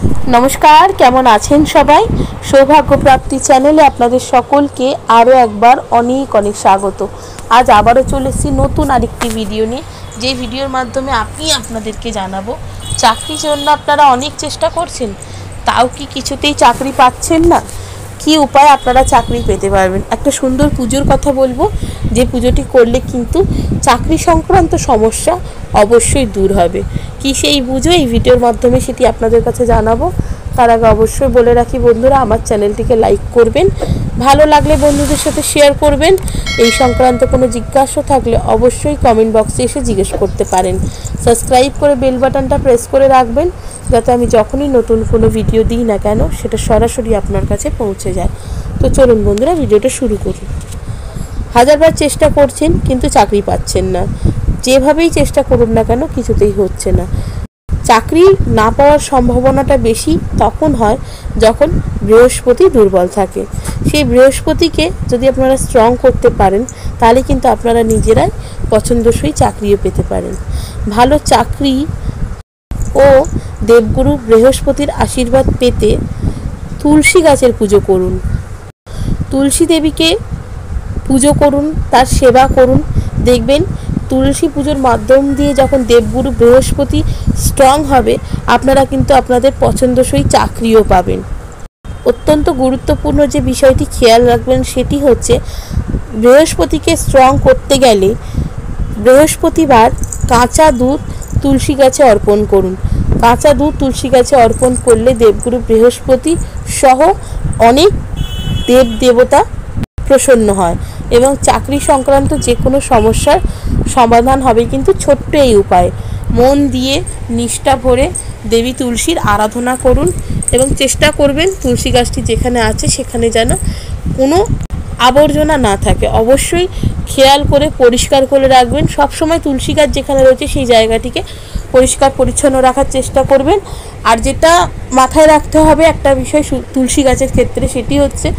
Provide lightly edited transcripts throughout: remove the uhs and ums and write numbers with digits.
नमस्कार केमन आছেন सबाई सौभाग्य प्राप्ति चैनेले आपनादेर सकलके आरो एकबार अनेक अनेक स्वागत। आज आबारो चले एसेछि नतून आरेकटी भिडियो निये जे भिडियोर माध्यमे आमी आपनादेरके जानाबो चाकरिर जोन्नो आपनारा अनेक चेष्टा करछेन ताओ कि किछुतेई चाकरि पाচ্ছেন ना कि उपाय आपनारा चाकरि पेते पारबेन। एक सुंदर पुजोर कथा बोलबो जे पुजोटी करले किन्तु चाकरि संक्रांत समस्या अवश्यई दूर हबे। कि सेई पुजो एई भिडियोर माध्यमे सेटी आपनादेर काछे जानाबो। तार आगे अवश्यई बोले राखी बंधुरा आमार चैनलटिके लाइक करबेन, भालो लागले बंधुदेर साथे शेयर करबेन। एई संक्रांत कोनो जिज्ञासा थाकले अवश्यई कमेंट बक्से एसे जिज्ञेस करते पारेन। सबस्क्राइब करे बेल बाटनटा प्रेस करे राखबेन যাতে আমি যখনই নতুন কোনো ভিডিও দিই না কেন সেটা সরাসরি আপনার কাছে পৌঁছে যায়। তো চলুন বন্ধুরা ভিডিওটা শুরু করি। হাজারবার চেষ্টা করছেন কিন্তু চাকরি পাচ্ছেন না, যেভাবেই চেষ্টা করুন না কেন কিছুতেই হচ্ছে না। চাকরি না পাওয়ার সম্ভাবনাটা বেশি তখন হয় যখন বৃহস্পতি দুর্বল থাকে। সেই বৃহস্পতিকে যদি আপনারা স্ট্রং করতে পারেন তাহলে কিন্তু আপনারা নিজেরাই পছন্দসই চাকরিও পেতে পারেন। ভালো চাকরি ও देवगुरु बृहस्पतिर आशीर्वाद पेते तुलसी गाछेर पुजो करुन, तुलसी देवी के पुजो करुन, तार सेवा करुन। देखबेन तुलसी पुजोर माध्यम दिए जखन देवगुरु बृहस्पति स्ट्रंग हबे आपनारा किन्तु आपनादेर पछंदसई चाकरिओ पाबेन। अत्यंत गुरुत्वपूर्ण जे विषयटी खेयाल राखबेन सेटी होच्छे बृहस्पति के स्ट्रंग करते गेले बृहस्पतिवार काँचा दूध तुलसी गाছে अर्पण करुन। काँचा दूध तुलसी गाছে अर्पण करले देवगुरु बृहस्पति सह अनेक देव देवता प्रसन्न हय एवं चाकरी संक्रांत जे कोनो समस्यार समाधान हबे। किन्तु छोट्ट एई उपाय मन दिए निष्ठा भरे देवी तुलसीर आराधना करुन एवं चेष्टा करबेन तुलसी गाछटी जेखाने आछे सेखाने जेन कोनो आबर्जना ना थाके। अवश्यई खेयाल करे परिष्कार करे राखबेन। सब समय तुलसी गाछ जेखाने रयेछे सेई जायगाटिके परिष्कार परिच्छन्न राखार चेष्टा करबेन। और जेटा माथाय राखते हबे एकटा विषय तुलसी गाछेर क्षेत्रे सेटी होच्छे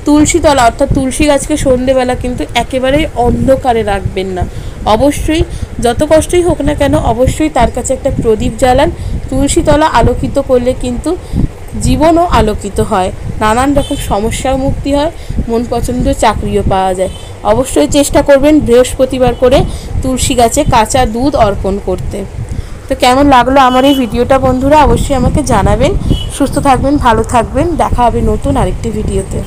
तुलसी तला अर्थात तुलसी गाछके सन्ध्येबेला किन्तु एकेबारेई अन्धकारे राखबेन ना। अवश्यई যত কষ্টই হোক না কেন অবশ্যই তার কাছে একটা প্রদীপ জ্বালান। তুলসী তলা আলোকিত করলে কিন্তু জীবনও আলোকিত হয়, নানান রকম সমস্যা মুক্তি হয়, মন পছন্দ চাকরিও পাওয়া যায়। অবশ্যই চেষ্টা করবেন বৃহস্পতিবার করে তুলসী গাছে কাঁচা দুধ অর্পণ করতে। তো কেমন লাগলো আমার এই ভিডিওটা বন্ধুরা অবশ্যই আমাকে জানাবেন। সুস্থ থাকবেন, ভালো থাকবেন, দেখা হবে নতুন আরেকটি ভিডিওতে।